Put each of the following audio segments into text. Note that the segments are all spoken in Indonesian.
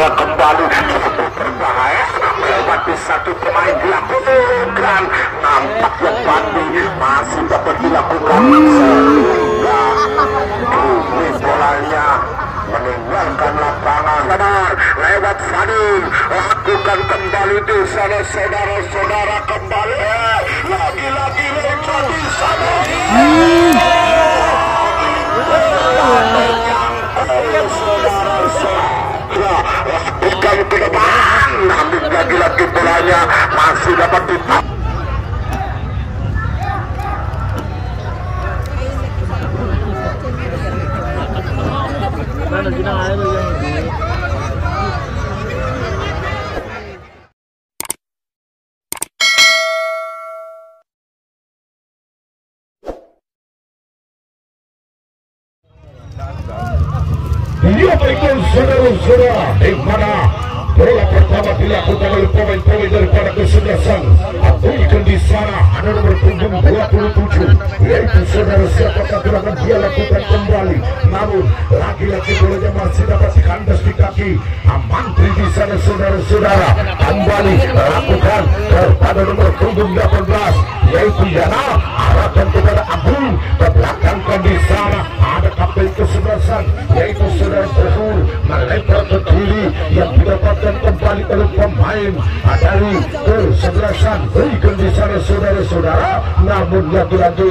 saudara kembali cukup berbahaya lewat di satu pemain dilakukan, nampaknya Bandi masih dapat dilakukan sehingga ini bolanya meninggalkan lapangan. Benar, lewat Fadil lakukan kembali di sana saudara-saudara kembali lagi-lagi lewat di sana. Lakukan ke depan, namun lagi-lagi bolanya masih dapat ditangkap. Ya baiklah saudara-saudara, di mana bola pertama dilakukan oleh pemain-pemain daripada kesebelasan Abdulkan di sana ada nomor punggung 27 yaitu saudara siapakah gerakan dia lakukan kembali, namun lagi-lagi bolanya masih dapat dikandas di kaki Mantri di sana saudara-saudara, kembali lakukan kepada nomor punggung 18 yaitu Yana, arahkan kepada Abdul, terbelakangkan di sana ada kapten kesebelasan yaitu saudara Behur melempar ke kiri yang didapatkan kembali oleh pemain dari kesebelasan. Berikan di sana saudara-saudara, namun lagi-lagi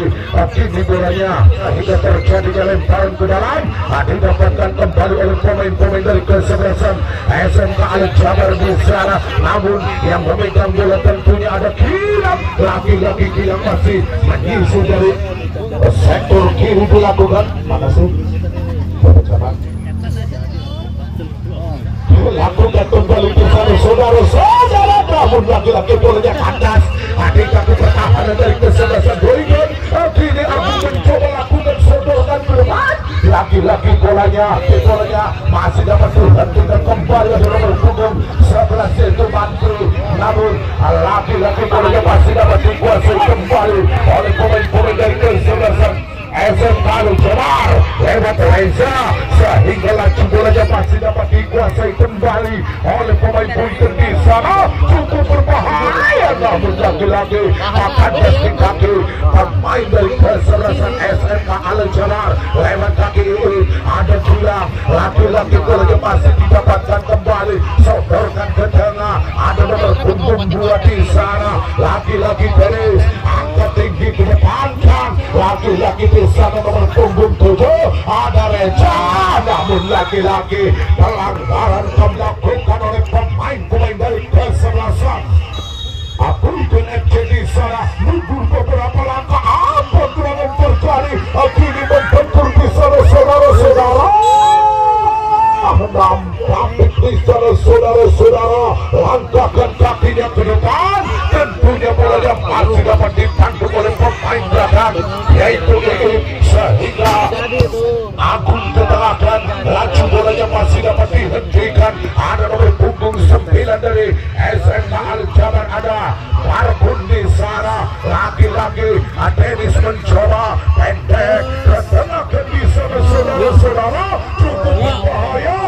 kini bolanya hingga terjadinya lemparan ke dalam didapatkan kembali oleh pemain-pemain dari kesebelasan SMK Al Jabar di sana, namun yang memegang bola tentunya ada Gilang. Lagi-lagi Gilang masih menyusul dari sektor kiri dilakukan. Mana sih? Lakukan kembali di sana saudara-saudara, namun lagi-lagi bolanya kandas. Adiknya pertahanan dari kesebelasan Boygan kini akan mencoba lakukan sodorkan ke depan. Lagi-lagi bolanya masih dapat terhentikan kembali dari nomor punggung 11 yaitu Mantri, namun lagi-lagi bolanya masih dapat dikuasai kembali oleh pemain-pemain dari kesebelasan SMK Al Jabar lewat Reza, sehingga laju bolanya masih dapat dikuasai kembali oleh pemain Boygan di sana. Cukup berbahaya, namun lagi-lagi akan di kaki pemain dari kesebelasan SMK Al Jabar lewat kaki ini ada Gilang. Lagi-lagi bolanya masih didapatkan kembali, sodorkan ke tengah ada nomor punggung 2 di sana. Lagi-lagi Deris angkat tinggi ke depankan, lagi-lagi di sana nomor punggung 7 ada Reja, namun lagi-lagi pelanggaran dilakukan oleh pemain-pemain dari kesebelasan Abdulkan FC di sana. Mundur beberapa langkah, apa serangan terjadi kini membentur di sana saudara-saudara. Nampaknya di sana saudara-saudara, langkahkan kakinya ke depan, tentunya bolanya masih dapat ditangkap oleh pemain belakang yaitu ini, sehingga Agung ketengahkan, laju bolanya masih dapat dihentikan. Ada nomor punggung 9 dari SMK Al Jabar ada Marpun di sana. Lagi-lagi Dennis mencoba pendek ketengahkan di sana saudara-saudara, cukup berbahaya.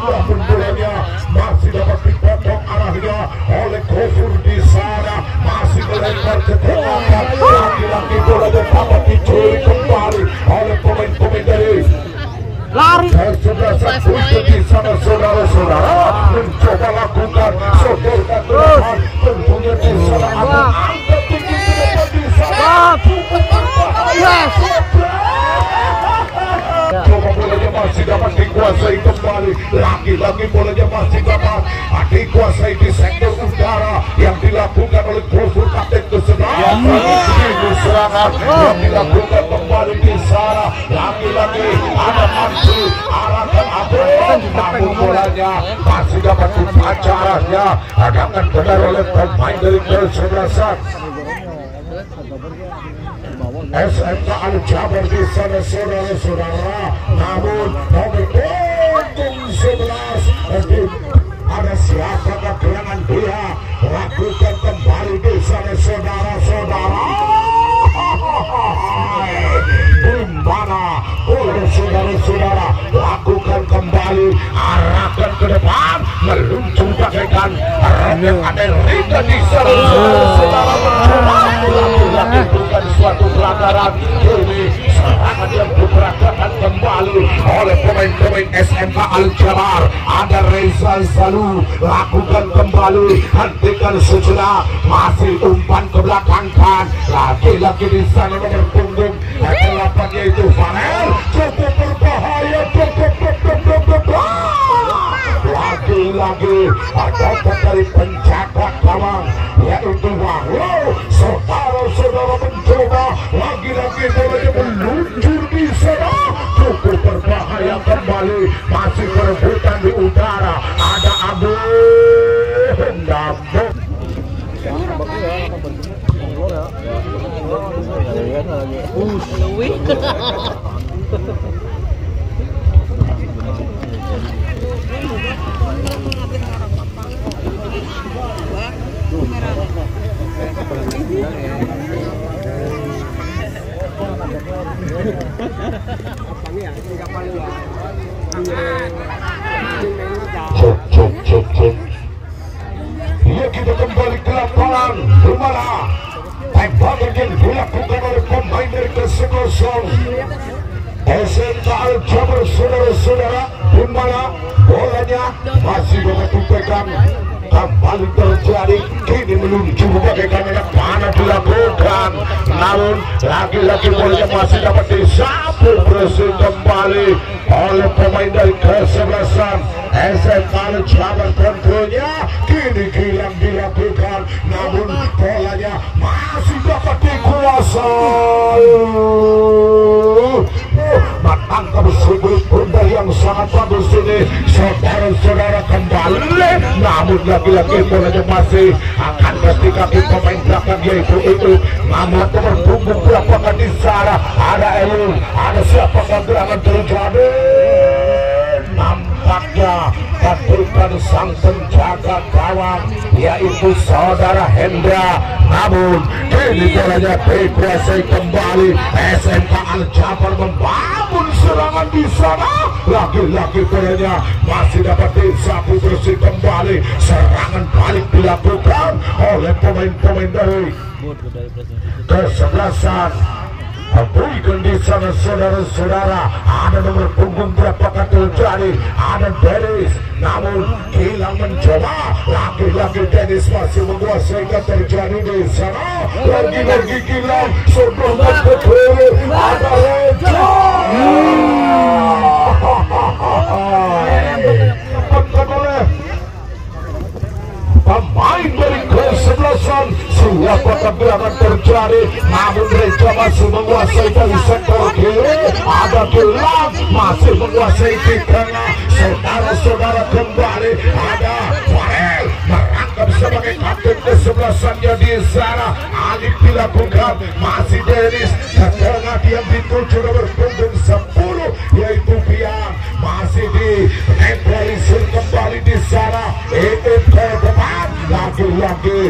Namun bolanya masih dapat dipotong arahnya oleh Gofur di sana, masih melempar ke tengah. Lagi-lagi bolanya dapat dicuri kembali oleh pemain-pemain dari lari kesebelasan Boygan di sana saudara-saudara, mencoba lakukan sodorkan ke depan, tentunya di sana ada angkat tinggi ke depan di sana. Cukup berbahaya. Coba bolanya masih dapat dikuasai kembali, lagi-lagi bolanya masih dapat dikuasai di sektor udara yang dilakukan oleh Gofur kapten kesebelasan. Ini serangan yang dilakukan kembali di sana, lagi-lagi ada Mantri arahkan Abdul, namun bolanya masih dapat dibaca arahnya dengan benar oleh pemain dari kesebelasan SMK Al Jabar di sana saudara-saudara, namun nomor punggung 11 ada siapakah gerangan dia, lakukan kembali di sana saudara-saudara. Di mana oleh saudara-saudara lakukan kembali meluncur bagaikan roket Amerika di sana. Saudara lagi bukan suatu pelanggaran. Ini serangan yang diperagakan kembali oleh pemain-pemain SMK Al-Jabar. Ada Reza Zalu, lakukan kembali, hentikan sejenak, masih umpan ke belakang kan, lagi-lagi di sana nomor punggung delapannya itu Farel, cukup berbahaya, lagi-lagi ada dari penjaga gawang yaitu Wahyu. Saudara-saudara mencoba lagi-lagi bolanya meluncur di sana, cukup berbahaya kembali, masih perebutan di udara. Ada Abu Hendam. Cuk. Ya, kita kembali ke lapangan. Di mana tembakan yang dilakukan oleh pemain dari Kesegosong SMK Al-Jabar, saudara-saudara, di mana bolanya masih dapat dipegang. Kembali terjadi, kini meluncur bagaikan anak panah dilakukan, namun lagi-lagi bolanya masih dapat disapu bersih kembali oleh pemain dari kesebelasan SMK Al-Jabar. Tentunya kini hilang dilakukan, namun bolanya masih dapat dikuasai. Menangkap sebuah benda yang sangat bagus ini, saudara-saudara, kembali, namun lagi-lagi bolanya masih akan pasti kaki pemain belakang yaitu Mamat nomor punggung berapakah di sana, ada Elun, ada siapakah gerangan terjadi. Nampaknya ketukan sang penjaga gawang yaitu saudara Hendra, namun kini bolanya dikuasai kembali. SMK Al-Jabar membangun serangan di sana, lagi-lagi bolanya masih dapat disapu bersih kembali. Serangan balik dilakukan oleh pemain-pemain dari kesebelasan. Berikan di sana, saudara-saudara, ada nomor punggung berapakah terjadi, ada Dennis, namun hilang mencoba, lagi-lagi Dennis masih menguasai terjadi di sana, lagi-lagi hilang sebelum betul, ada Reja. Pemain dari kesebelasan, siapakah gerangan terjadi, namun Reja masih menguasai dari sektor kiri. Ada Gilang masih menguasai di tengah. Saudara-saudara, kembali ada Farel merangkap sebagai kapten kesebelasannya di sana. Alif dilakukan, masih Dennis ke tengah, dia dituju nomor punggung 10 yaitu Biang, masih di equalizer kembali di sana. Itu ke depan, lagi-lagi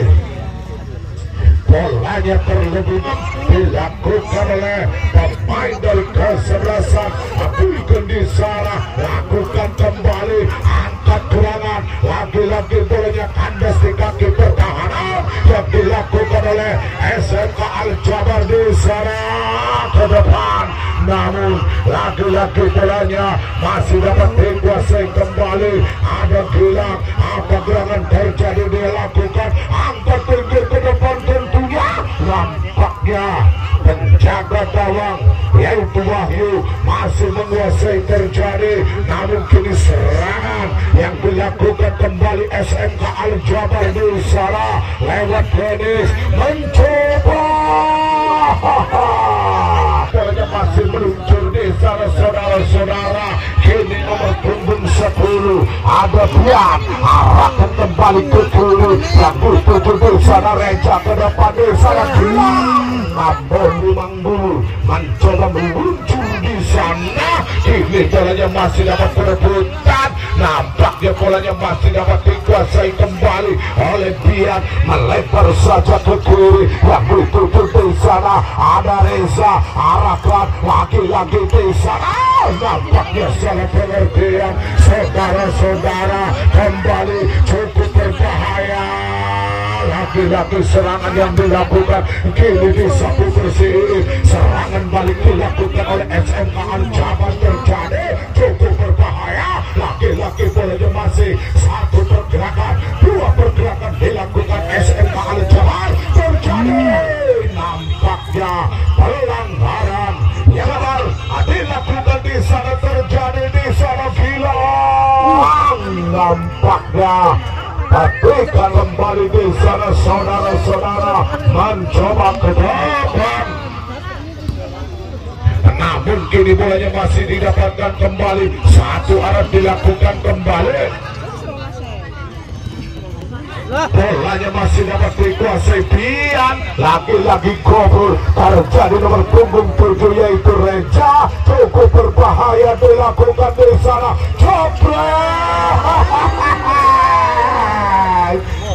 bolanya terlebih dilakukan oleh pemain dari kesebelasan. Berikan di sana, lakukan kembali, angkat gerangan, lagi-lagi bolanya kandas di kaki pertahanan yang dilakukan oleh SMK Al-Jabar di sana ke depan, namun lagi-lagi bolanya masih dapat dikuasai kembali. Ada Gilang, apa gerangan terjadi dilakukan, angkat tinggi ke depan, tentunya nampaknya penjaga gawang yaitu Wahyu masih menguasai terjadi, namun kini serangan yang dilakukan kembali SMK Al-Jabar di sana lewat Dennis mencoba. Bolanya masih meluncur di sana, saudara-saudara. Kini nomor punggung 10 ada Bian, arahkan kembali ke kiri, yang dituju di sana Reja ke depan di sana Gilang, namun Manggul mencoba meluncur di sana. Kini bolanya masih dapat perebutan, nampaknya bolanya masih dapat dikuasai kembali oleh Bian, melebar saja ke kiri, yang dituju di sana ada Reza, arahkan lagi-lagi di sana. Nampaknya salah pengertian, saudara-saudara, kembali cukup berbahaya. Lagi-lagi serangan yang dilakukan kini disapu bersih, serangan balik dilakukan oleh SMK Al-Jabar terjadi cukup berbahaya. Lagi-lagi bolanya masih satu pergerakan, dua pergerakan dilakukan SMK Al-Jabar terjadi. Nampaknya pelanggaran yang dilakukan di sana, terjadi di sana hilang. Nampaknya pabrikan kembali di sana, saudara-saudara, mencoba ke depan. Namun kini bolanya masih didapatkan kembali, satu arah dilakukan kembali. Bolanya masih dapat dikuasai Bian, lagi-lagi gol terjadi nomor punggung 7 yaitu Reja, cukup berbahaya dilakukan di sana, cobrek.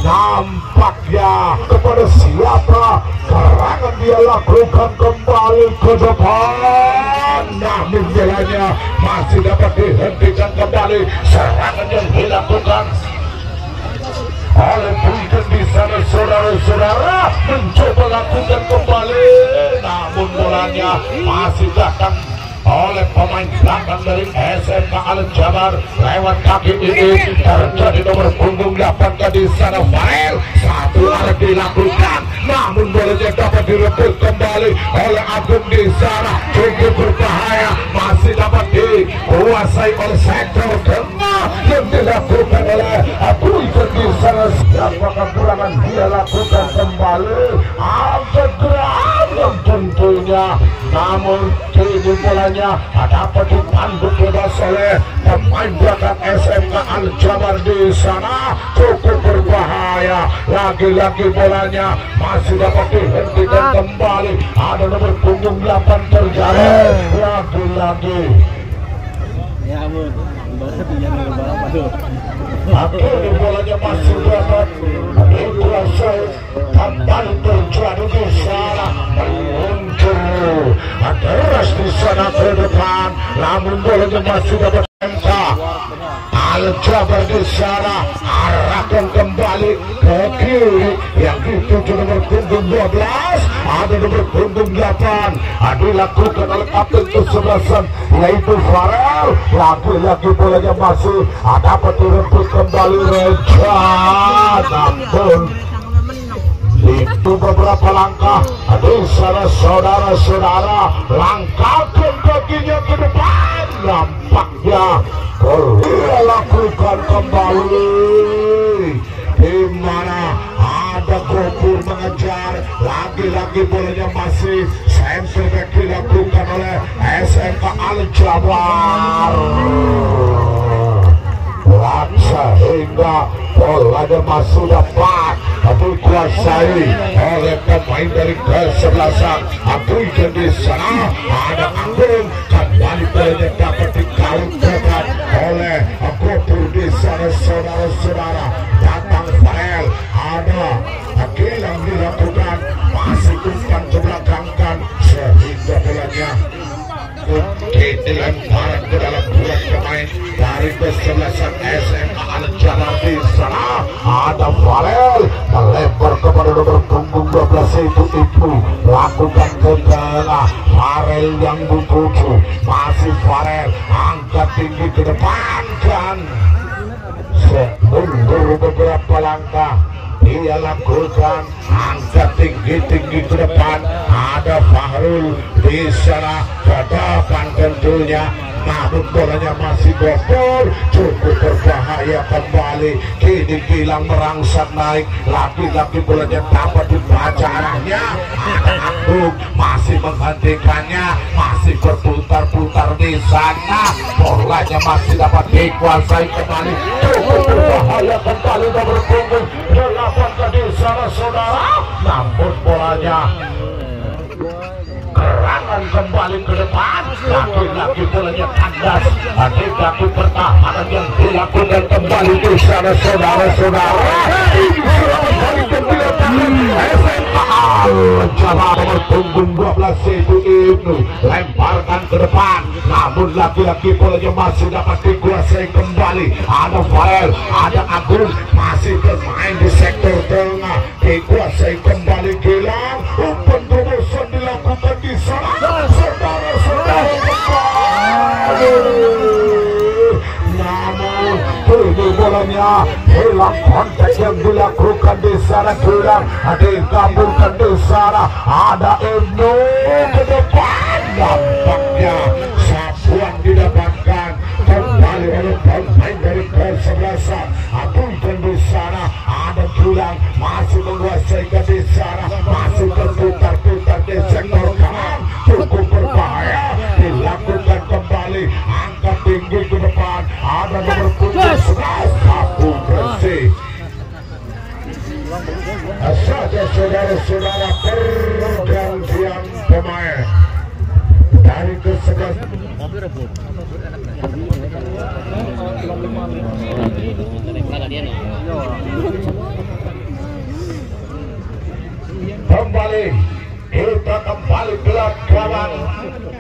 Nampaknya kepada siapa serangan dia lakukan kembali ke depan, namun bolanya masih dapat dihentikan kembali. Serangan yang dilakukan oleh Bukan di sana, saudara-saudara, mencoba lakukan kembali, namun bolanya masih datang oleh pemain belakang dari SMK Al-Jabar. Lewat kaki ini terjadi nomor punggung 8 di sana, Farel, satu arah dilakukan, namun bolanya dapat direbut kembali oleh Agung di sana, cukup berbahaya, masih dapat dikuasai oleh sektor tengah yang dilakukan oleh Agung di sana. Apakah kurangan dia lakukan kembali, ada gerangan tentunya, namun kini bolanya dapat dipanduk bebas oleh pemain belakang SMK Al-Jabar di sana, cukup berbahaya. Lagi-lagi bolanya masih dapat dihentikan kembali, ada nomor punggung 8 terjadi lagi-lagi. Ya ampun, akhirnya bolanya masih dapat dikuasai, kembali terjadi di sana, muncul deras di sana ke depan, namun bolanya masih dapat MK Al-Jabar di sana, arahkan kembali ke kiri, yang dituju nomor punggung 12, ada nomor punggung 8, dilakukan oleh kapten kesebelasan yaitu Farel. Lagi-lagi bolanya masih dapat direbut kembali Reja, namun itu beberapa langkah di sana, saudara-saudara, langkahkan kakinya ke depan, nampaknya dia lakukan kembali, di mana ada Gopur mengejar, lagi-lagi bolanya masih center back dilakukan oleh SMK Al-Jabar. Sehingga bolanya masih dapat dikuasai oleh pemain dari kesebelasan Agung di sana, ada Agung, kembali bolanya dapat dikawinkan oleh Gopur di sana, saudara-saudara, datang Farel, ada Gilang dilakukan, masih umpan ke belakangkan, sehingga bolanya dilemparan ke dalam buat pemain dari kesebelasan SMK Al-Jabar di sana, ada Farel melebar kepada nomor punggung 12 itu lakukan ke tengah, Farel yang dituju, masih Farel angkat tinggi ke depan kan, mundur beberapa langkah dia lakukan, angkat tinggi-tinggi ke depan, ada Fahrul di sana ke depan tentunya, namun bolanya masih Gopur, cukup berbahaya kembali, kini Gilang merangsang naik, lagi-lagi bolanya dapat dibaca arahnya, ada Agung masih menghentikannya, masih berputar-putar di sana, bolanya masih dapat dikuasai kembali, cukup berbahaya kembali nomor punggung 8 di sana, saudara, namun bolanya gerangan kembali ke depan, lagi-lagi bolanya kandas, lagi-lagi pertahanan yang dilakukan kembali di sana saudara-saudara. Ini serangan balik yang dilakukan SMA Al-Jabar nomor punggung 12 itu Ibnu, lemparkan ke depan, namun laki-laki bolanya masih dapat dikuasai kembali. Ada Fael, ada Agung, masih bermain di sektor tengah, dikuasai kembali Gilang. Umpan terobosan dilakukan di sana saudara-saudara. Namun ini bolanya hilang kontak yang dilakukan di sana Gilang, dikabulkan di sana. Ada Ibnu ke depan, nampaknya sapuan didapatkan kembali oleh pemain dari kesebelasan. Abulkan di sana, ada Gilang masih menguasai di sana, masih berputar-putar di sektor kanan, cukup berbahaya. Dilakukan kembali, angkat tinggi ke depan, ada nomor punggung 11 Abu Bersih. Saja saudara-saudara, pergantian pemain dari ke-11. Kembali kita kembali belakangan,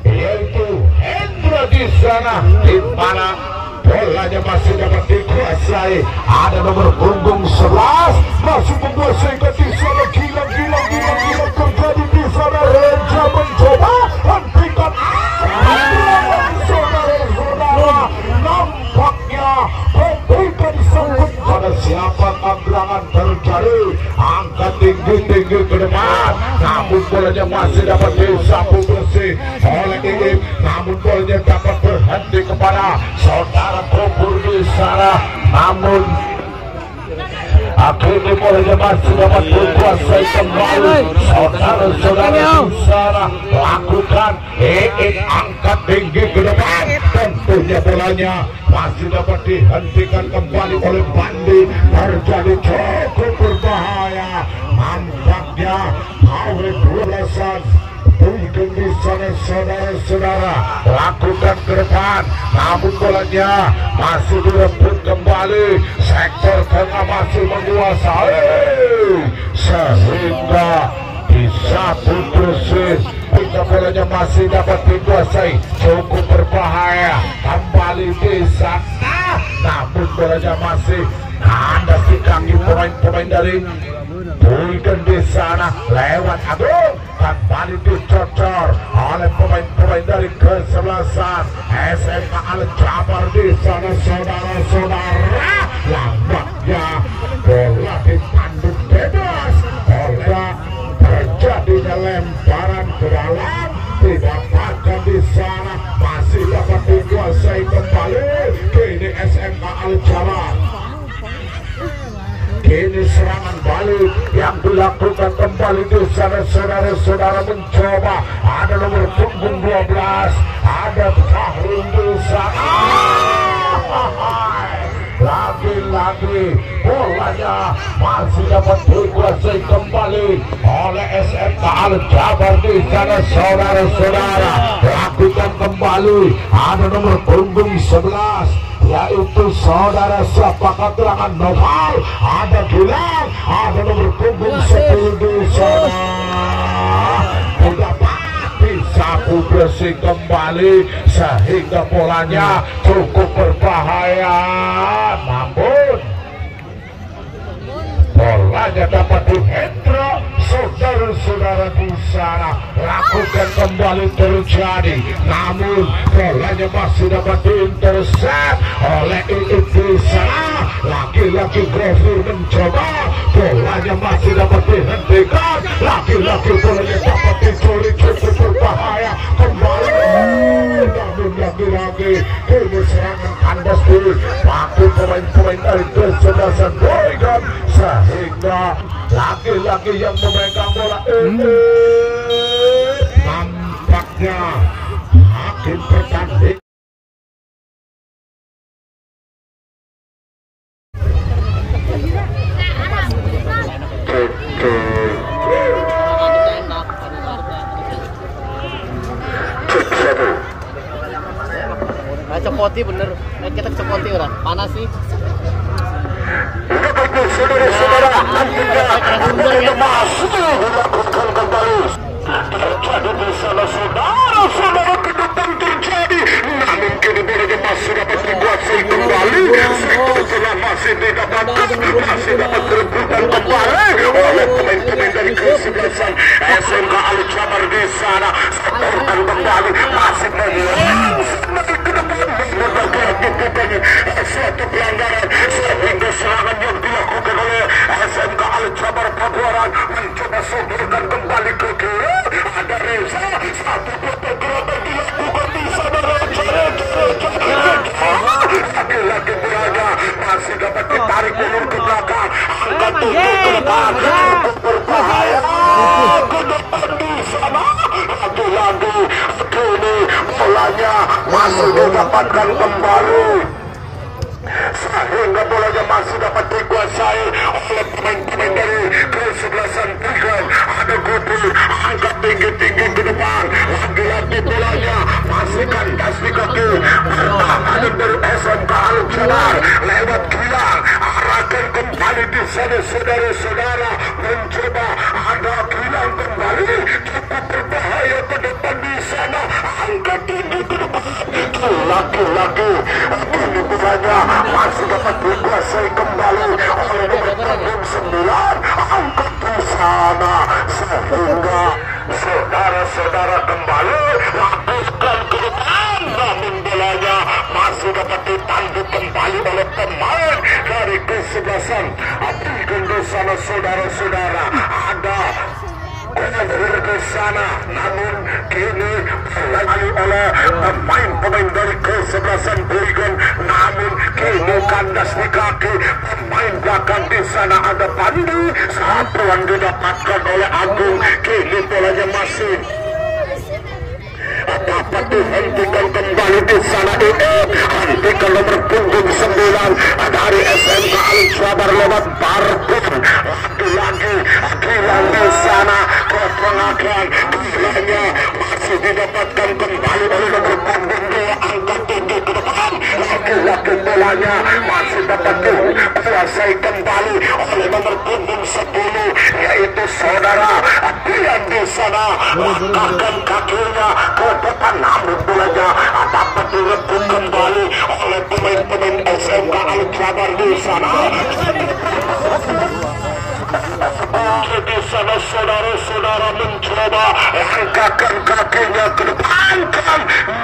yaitu Hendra di sana, di mana bolanya masih dapat dikuasai. Ada nomor punggung 11 masih menguasai di sana. Gilang terjadi di sana. Reja mencoba hentikan. Saudara-saudara, nampaknya memberikan sambut pada siapa gerangan terjadi. Angkat tinggi-tinggi ke depan, namun bolanya masih dapat disapu bersih oleh Iib. Namun bolanya dapat berhenti kepada saudara Kubur di sana. Namun akhirnya bolanya masih dapat berkuasai kembali. Saudara-saudara di sana lakukan Iib, angkat tinggi ke depan. Tentunya bolanya masih dapat dihentikan kembali oleh Bandi. Terjadi cukup berbahaya. Nampaknya oleh 12-an mungkin di sana saudara-saudara lakukan ke depan, namun bolanya masih direbut kembali. Sektor tengah masih menguasai sehingga disapu bersih. Jika bolanya masih dapat dikuasai, cukup berbahaya. Kembali di sana, namun bolanya masih ada di kaki pemain-pemain dari Bulkan di sana. Lewat Agung, kembali dicocor oleh pemain-pemain dari kesebelasan SMA Al-Jabar di sana saudara-saudara. Lambatnya bola ditanduk bebas oleh terjadinya lemparan ke dalam, didapatkan di sana, masih dapat dikuasai kembali. Kini SMA Al-Jabar. Kini serangan balik yang dilakukan kembali di sana saudara-saudara, mencoba. Ada nomor punggung 12, ada Fahrul di sana. Lagi-lagi bolanya masih dapat dikuasai kembali oleh SMK Al-Jabar di sana saudara-saudara. Lakukan kembali, ada nomor punggung 11, yaitu saudara siapa keterangan Noval. Ada Gilang, ada nomor punggung 10 di sana. Dapat disapu bersih kembali sehingga bolanya cukup berbahaya. Namun bolanya dapat dihendra saudara-saudara di sana. Lakukan kembali terjadi, namun bolanya masih dapat diintercept oleh Iib di sana. Laki-laki Grafir mencoba, bolanya masih dapat dihentikan. Laki-laki bolanya dapat dicuri, cukup berbahaya. Kembali, namun lagi-lagi kini serangan kandas dipakai pemain-pemain dari kesebelasan Bulkan, sehingga laki-laki yang memegang bola ini nampaknya hakim pertandingan. Cepoti bener, kita cepoti orang. panas sih. Begitu saudara-saudara, nantinya masih dilakukan kembali. Terjadi di sana saudara-saudara, ke depan terjadi. Namun kini boleh masih dapat dikuasai kembali. Setelah masih didapatkan, masih dapat berebutan kembali oleh pemain-pemain dari kesebelasan SMK Al Jabar di sana. Setorkan kembali, masih menyerang semakin ke depan. Menyebabkan suatu pelanggaran sehingga serangan yang dilakukan oleh SMK Al Jabar Pabuaran mencoba sodorkan kembali ke kiri. Ada Reza, satu gerakan dilakukan di sana. Laki-laki berada masih dapat ditarik ulur ke belakang, angkat untuk ke depan, berbahaya ke depan di sana. Lagi-lagi kini bolanya masih didapatkan kembali, sehingga bolanya masih dapat dikuasai oleh pemain-pemain dari kesebelasan Tigan. Ada Guti, angkat tinggi-tinggi ke depan, lagi-lagi bolanya masih kandas di kaki. Pertahanan dari SMK Al Jabar lewat Gilang, arahkan kembali di sana saudara-saudara, mencoba ada Gilang kembali, cukup berbahaya ke depan di sana, angkat tinggi ke depan. Lagi-lagi kini bolanya masih dapat dikuasai kembali oleh nomor punggung 9, angkat di sana, sehingga saudara-saudara kembali lakukan ke depan. Namun bolanya masih dapat ditanduk kembali oleh pemain dari kesebelasan Tigan di sana saudara-saudara. Ada Kofer ke sana, namun kini lagi oleh pemain-pemain dari kesebelasan Tigan. Namun kini kandas di kaki pemain belakang di sana. Ada Pandi, satuan didapatkan oleh Agung. Kini bolanya masih dapat dihentikan kembali di sana. Hentikan nomor punggung 9 dari SMK Al Jabar lewat Barbun. Lagi-lagi Gilang di sana ke pengakian. Gilangnya masih didapatkan kembali oleh nomor punggung 2, angkat tinggi ke depan. Lagi-lagi bolanya masih dapat dikuasai kembali oleh nomor punggung 10, yaitu saudara Dian di sana. Langkahkan kakinya ke depan, namun bolanya dapat direbut kembali oleh pemain-pemain SMK Al Jabar di sana. Di sana saudara-saudara mencoba angkatkan kakinya ke depan,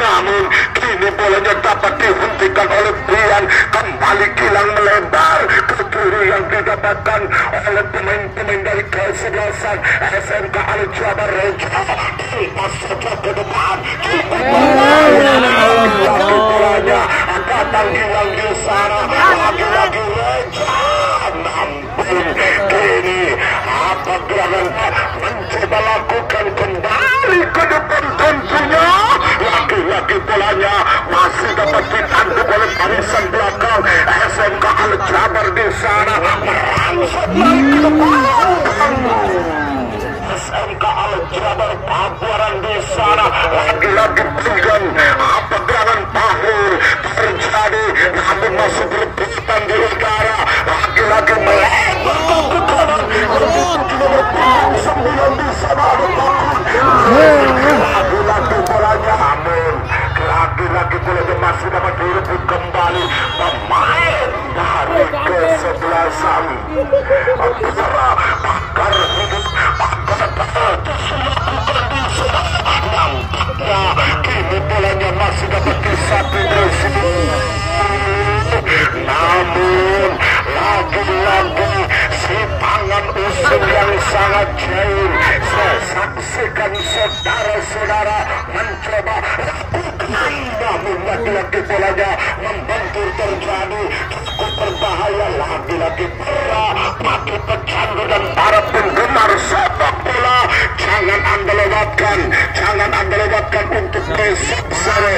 namun kini bolanya dapat dihentikan oleh Dian. Kembali Gilang melebar ke kiri yang didapatkan oleh pemain-pemain dari kesebelasan SMK Al Jabar. Reja lepas saja ke depan, bolanya datang Gilang di sana. Lagi-lagi Reja, namun kini apa gerangan mencoba lakukan kembali ke depan tentunya. Lagi-lagi bolanya masih dapat ditanduk oleh barisan belakang SMK Al Jabar di sana. Merangsek lagi ke depan, SMK Al Jabar Pabuaran di sana. Lagi-lagi Tigan, apa gerangan tahun terjadi, namun masih berebutan di udara. Lagi-lagi melebar ke kanan, menuju nomor punggung 9 di sana. Lagi-lagi bolanya, namun lagi-lagi bolanya masih dapat direbut kembali pemain dari kesebelasan antara Pakar Hidup, Pakar dilakukan di sana. Nampaknya kini bolanya masih dapat disapu di sini. Namun lagi-lagi si tangan usul yang sangat jauh. Saya saksikan saudara-saudara mencoba lakukan, namun lagi-lagi bolanya membentur terjadi, cukup berbahaya. Lagi-lagi para pakai pecandu dan para penggemar sepak bola, jangan anda lewatkan, jangan anda lewatkan untuk besok sore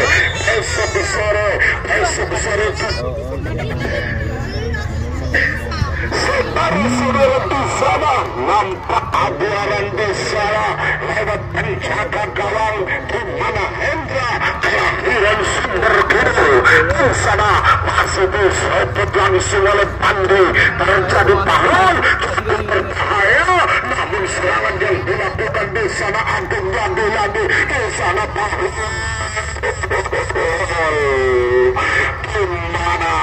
saudara-saudara di sana. Nampak abuaran di sana lewat penjaga gawang di mana Hendra kelahiran Sumber Kidul di sana. masih disebut langsung oleh Pandi. Terjadi pahlawan cukup berbahaya, namun serangan yang dilakukan di sana Agung lagi-lagi di sana pahlawan. Gimana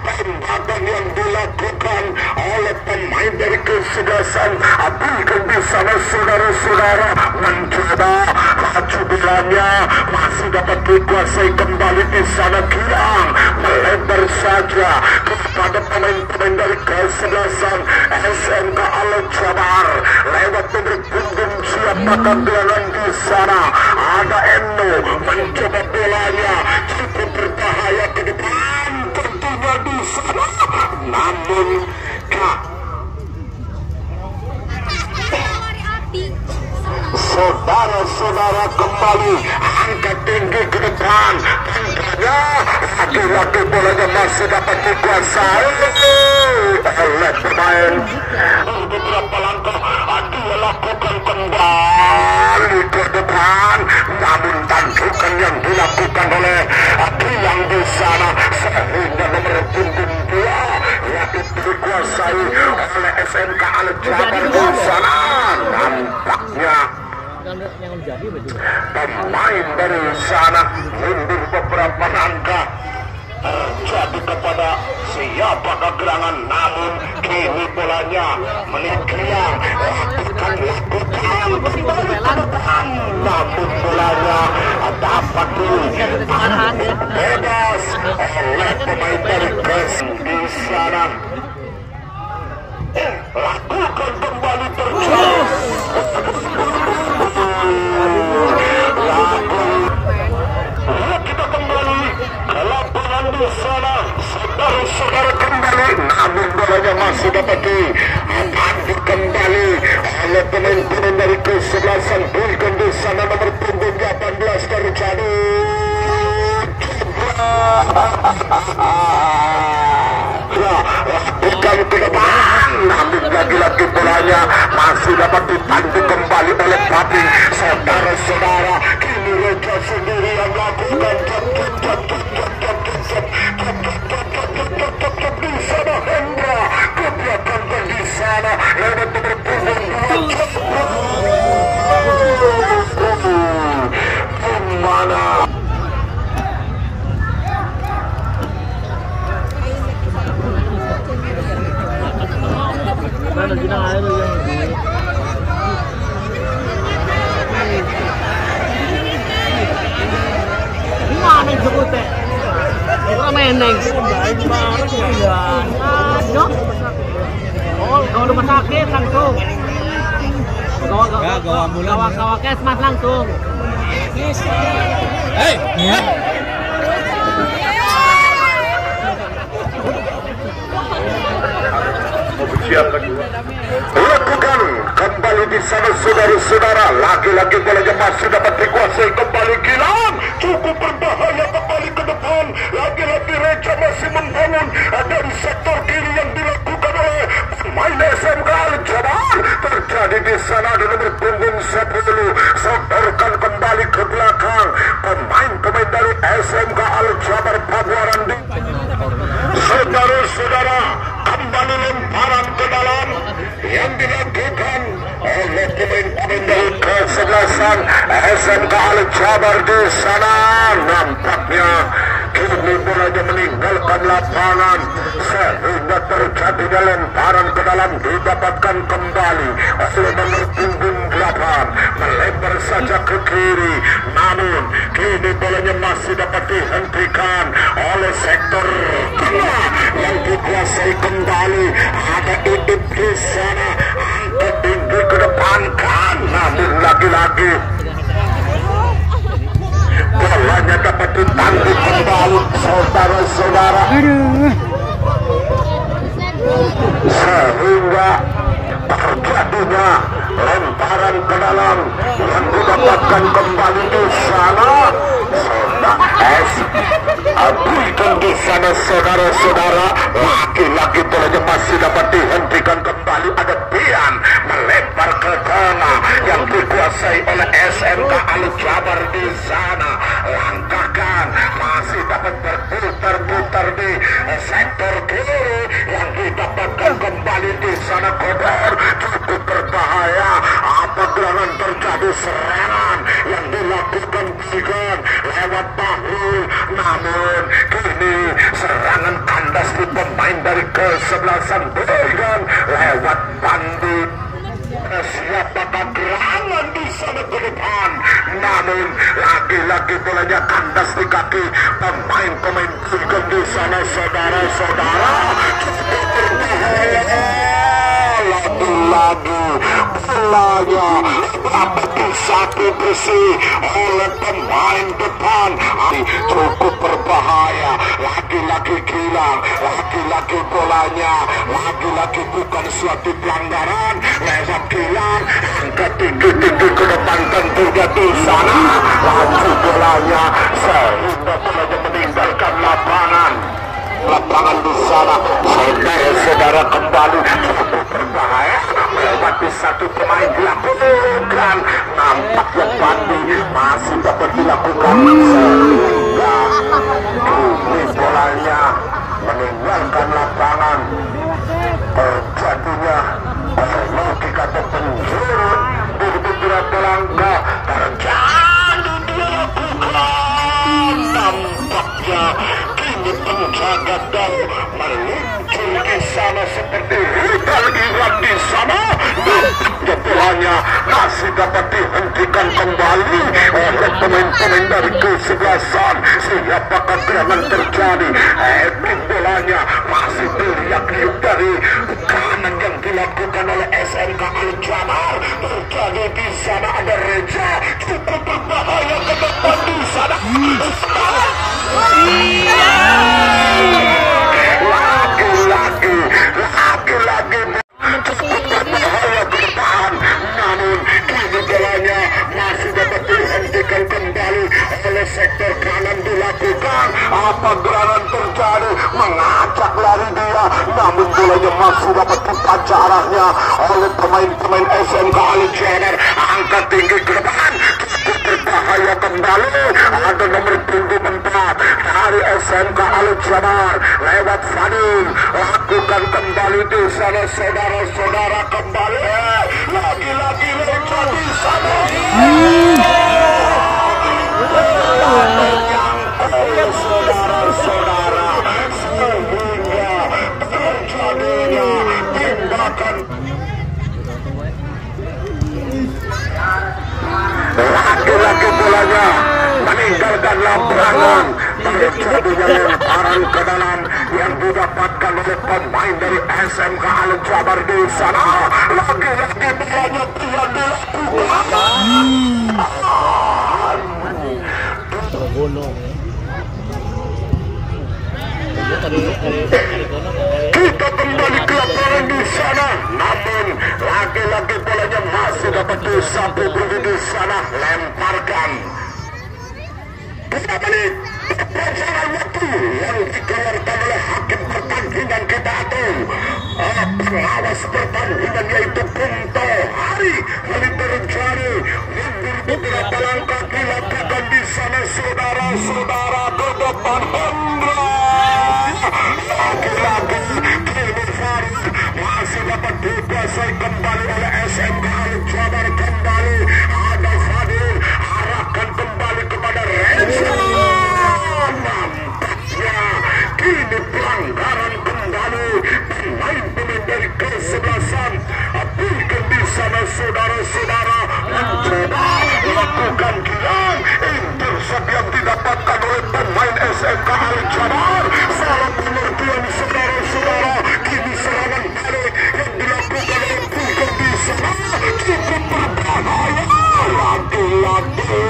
tembakan yang dilakukan oleh pemain dari kesebelasan Agung di sana saudara-saudara mencoba laju bilangnya masih dapat dikuasai kembali di sana Gilang melebar saja kepada pemain-pemain dari kesebelasan SMK Al Jabar lewat nomor punggung siapakah gelangan di sana ada Eno mencoba bolanya cukup berbahaya ke depan tentunya di sana namun saudara-saudara kembali angkat tinggi ke depan tentunya lagi-lagi bolanya masih dapat dikuasai oleh pemain beberapa langkah dia lakukan kembali ke depan namun tandukan yang dilakukan oleh Gilang di sana sehingga nomor punggung 2 yaitu dikuasai oleh SMK Al Jabar di sana nampaknya pemain dari sana mundur beberapa langkah terjadi kepada siapa gerangan namun kini bolanya meninggiang lakukan namun bolanya dapat bebas oleh pemain dari Kes di sana lakukan kembali terjadi kita kembali ke lapangan di sana saudara-saudara kembali namun bolanya masih dapat diambil kembali oleh pemain-pemain dari kesebelasan Bulgon di sana nomor punggung 18 terjadi lakukan ke depan namun lagi-lagi bolanya masih dapat ditandu kembali oleh Paping saudara-saudara kini Reja sendiri yang lakukan di sana Hendra ke belakang di sana lewat nomor punggung 2 kemana Mana kita air yang ini mana yang sebut teh? Kita meneng. Oh, kalau rumah sakit langsung. Gawa kesmas langsung. Hei. lakukan kembali di sana saudara-saudara lagi-lagi bolanya masih dapat dikuasai kembali Gilang cukup berbahaya kembali ke depan lagi-lagi Reja masih membangun dari sektor kiri yang dilakukan oleh pemain SMK Al Jabar terjadi di sana di nomor punggung 10 sodorkan kembali ke belakang pemain-pemain dari SMK Al Jabar Pabuaran di saudara-saudara kembali lemparan ke dalam yang dilakukan oleh pemain-pemain dari kesebelasan SMK Al Jabar di sana nampaknya kini bolanya meninggalkan lapangan sehingga terjadi lemparan ke dalam didapatkan kembali oleh nomor punggung 8 melebar saja ke kiri namun kini bolanya masih dapat dihentikan oleh sektor tengah yang dikuasai kembali ada Idip di sana angkat tinggi ke depan kan namun lagi-lagi bolanya dapat ditangkap kembali saudara-saudara sehingga terjadinya lemparan ke dalam yang didapatkan kembali di sana abaikan di sana saudara-saudara lagi-lagi bolanya masih dapat dihentikan kembali ada Bian melebar ke tengah yang dikuasai oleh SMK Al Jabar di sana langkahkan masih dapat berputar-putar di sana kotor, cukup berbahaya. Apa gerangan terjadi serangan yang dilakukan Bigon lewat Bahrul, namun kini serangan kandas di pemain dari kesebelasan Bigon lewat Bandit. Siapakah gerangan di sana ke depan, namun lagi-lagi bolanya kandas di kaki pemain-pemain Bigon di sana, saudara-saudara. Lagi-lagi bolanya dapat satu bersih oleh pemain depan, cukup berbahaya. Lagi-lagi hilang, lagi-lagi bolanya, lagi-lagi bukan suatu pelanggaran, lewat hilang, angkat tinggi-tinggi ke depan, tentunya di sana laju bolanya sehingga bolanya meninggalkan lapangan di sana. Saudara-saudara, kembali cukup berbahaya melewati satu pemain dilakukan, nampaknya Bandi masih dapat dilakukan sehingga ini bolanya meninggalkan lapangan. Terjadinya logika atau penjuru di beberapa langkah terjadi dilakukan, nampaknya penjaga gol meluncur di sana seperti rudal Iran di sana. Nampaknya bolanya masih dapat dihentikan kembali oleh pemain-pemain dari kesebelasan. Siapakah gerangan terjadi? Epic bolanya masih teriak-riuk dari kanan yang dilakukan oleh SMK Al-Jamal. Terjadi di sana, ada Reja cukup berbahaya ke depan di sana. Lagi-lagi berbahaya bertahan, namun kini bolanya masih dapat dihentikan kembali oleh sektor kanan dilakukan. Apa gerangan terjadi? Mengacak lari dia, namun bolanya masih dapat terpaca arahnya oleh pemain-pemain SMK Al-Jabar. Angkat tinggi ke depan, cukup berbahaya kembali. Ada nomor punggung 4 dari SMK Al-Jabar lewat Fadil, lakukan kembali di sana, saudara-saudara, kembali lagi-lagi lewat di sana. Saudara-saudara, sehingga terjadinya tindakan lagi-lagi bolanya meninggalkan lapangan. Terjadinya lemparan ke dalam yang didapatkan oleh pemain dari SMK Al-Jabar di sana. Lagi-lagi bolanya tidak dilakukan. Kita kembali ke lapangan di sana, namun lagi-lagi bolanya masih dapat disapu di sana. Lemparkan 2 menit perjalanan waktu yang dikeluarkan oleh hakim pertandingan kita itu, pengawas pertandingan yaitu Punto Hari terjadi mundur beberapa langkah dilakukan di sana, saudara-saudara, ke depan Hendra. Lagi-lagi kini Farid masih dapat dikuasai kembali oleh SMK Al-Jabar. Kembali ada Fadil, arahkan kembali kepada Reza. Nampaknya kini pelanggaran kembali pemain-pemain dari kesebelasan Bigon di sana, saudara-saudara, mencoba melakukan kilang. Intercept yang didapatkan oleh pemain SMK Al-Jabar. Salah pengertian, saudara-saudara. Kini serangan balik yang dilakukan oleh Bigon di sana cukup berbahaya. Lagi-lagi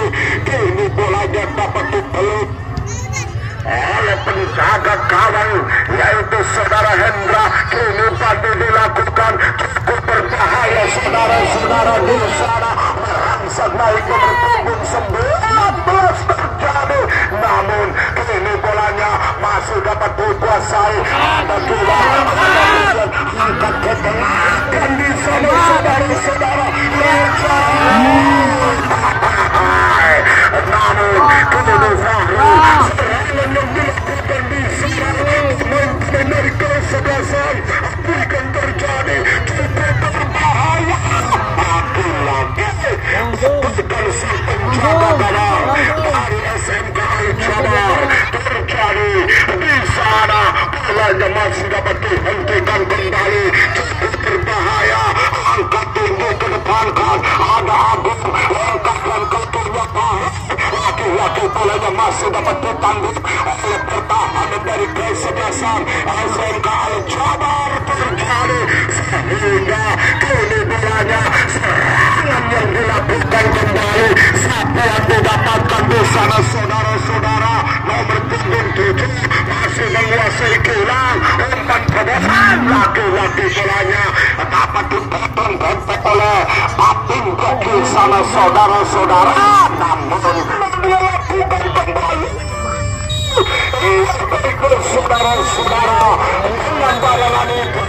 kini bolanya dapat dipeluk oleh penjaga gawang yaitu saudara Hendra. Kini Bandi dilakukan cukup berbahaya, saudara-saudara, di sana merangsang naik nomor punggung 19 terjadi, namun kini bolanya masih dapat dikuasai. Ada dua angkat ke tengah dan di sana, saudara-saudara, namun kini Fahri serangan yang dilakukan di sana pemain-pemain dari kesebelasan Bigon terjadi. dari SMK Jabar terjadi di sana. Bolanya masih dapat dihentikan kembali, cukup berbahaya. Angkat tinggi ke depan kan ada Agung, langkahkan ke belakang. Laki-laki bolanya masih dapat ditanggung oleh pertahanan dari kesebelasan SMK Jabar terjadi, sehingga kini bolanya serangan yang dilakukan kembali. Siapa yang didapatkan di sana saudara-saudara? Nomor punggung 7 masih menguasai kilang, umpan terobosan. Laki-laki bolanya dapat dipotong benteng oleh Aping ke sana saudara-saudara, namun dia lakukan kembali. Baiklah saudara-saudara, dengan bayangan itu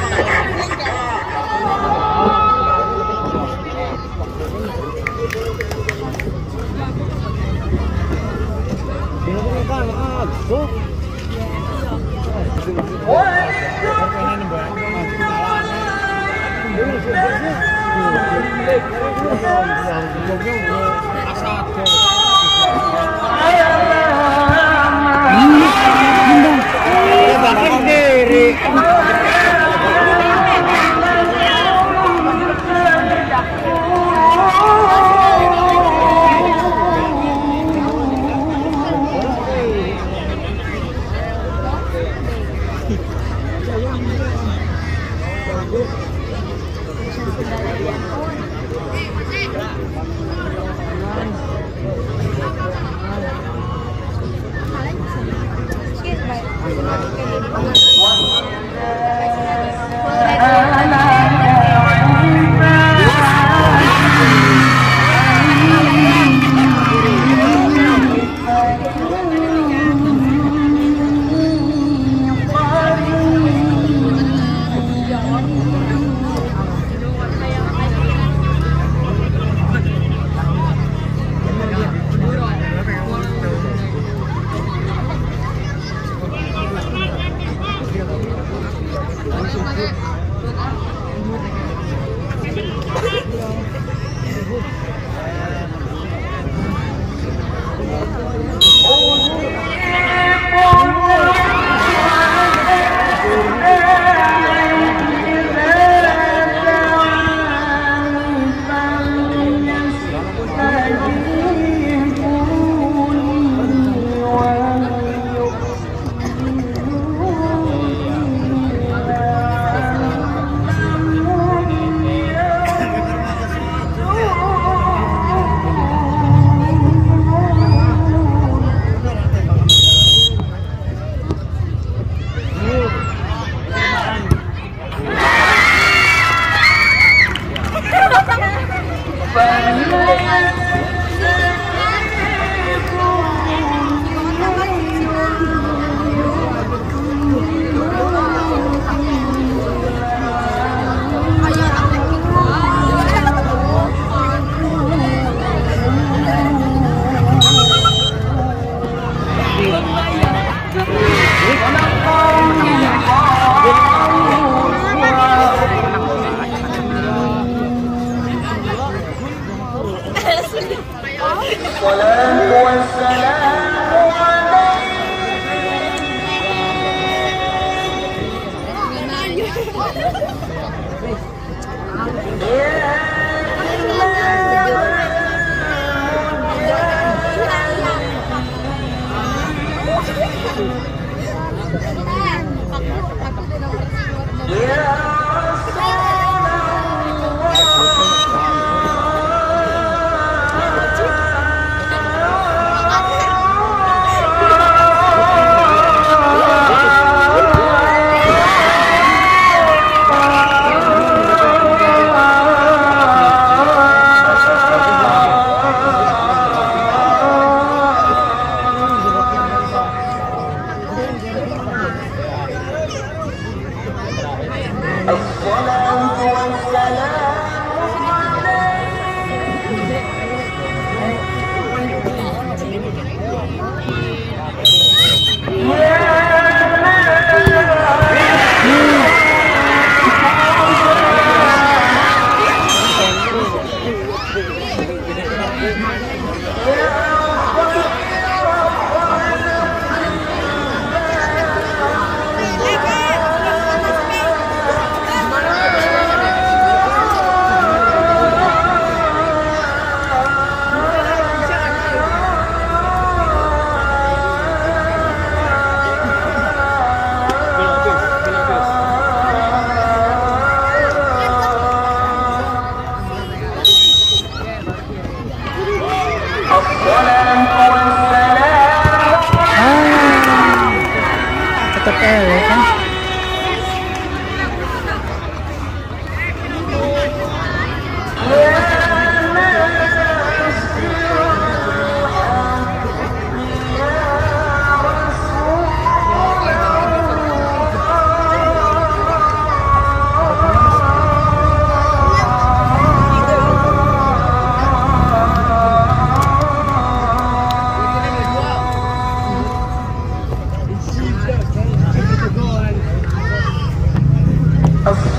As